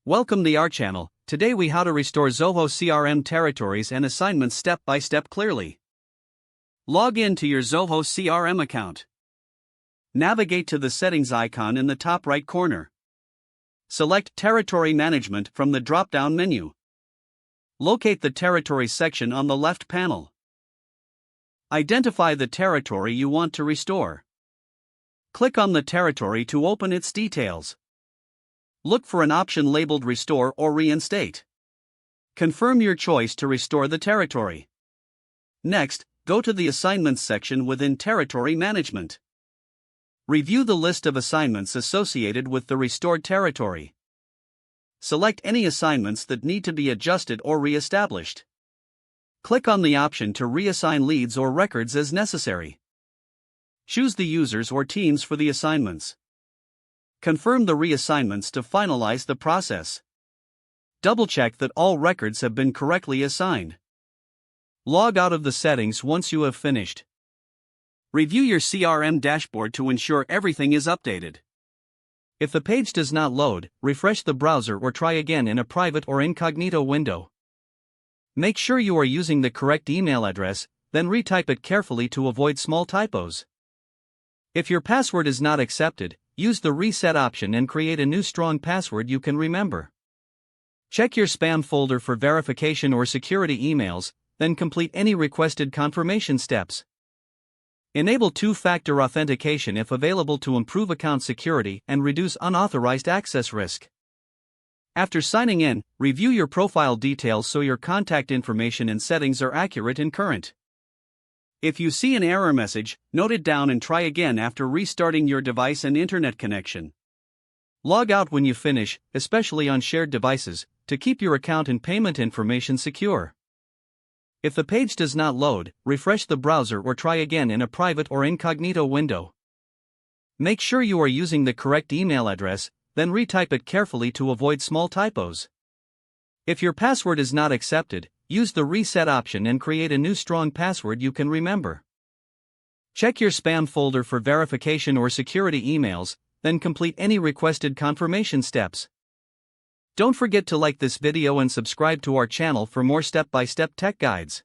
Welcome to our channel. Today we how to restore Zoho CRM territories and assignments step by step clearly. Log in to your Zoho CRM account. Navigate to the settings icon in the top right corner. Select Territory Management from the drop-down menu. Locate the Territory section on the left panel. Identify the territory you want to restore. Click on the territory to open its details. Look for an option labeled Restore or Reinstate. Confirm your choice to restore the territory. Next, go to the Assignments section within Territory Management. Review the list of assignments associated with the restored territory. Select any assignments that need to be adjusted or re-established. Click on the option to reassign leads or records as necessary. Choose the users or teams for the assignments. Confirm the reassignments to finalize the process. Double-check that all records have been correctly assigned. Log out of the settings once you have finished. Review your CRM dashboard to ensure everything is updated. If the page does not load, refresh the browser or try again in a private or incognito window. Make sure you are using the correct email address, then retype it carefully to avoid small typos. If your password is not accepted, use the reset option and create a new strong password you can remember. Check your spam folder for verification or security emails, then complete any requested confirmation steps. Enable two-factor authentication if available to improve account security and reduce unauthorized access risk. After signing in, review your profile details so your contact information and settings are accurate and current. If you see an error message, note it down and try again after restarting your device and internet connection. Log out when you finish, especially on shared devices, to keep your account and payment information secure. If the page does not load, refresh the browser or try again in a private or incognito window. Make sure you are using the correct email address, then retype it carefully to avoid small typos. If your password is not accepted, use the reset option and create a new strong password you can remember. Check your spam folder for verification or security emails, then complete any requested confirmation steps. Don't forget to like this video and subscribe to our channel for more step-by-step tech guides.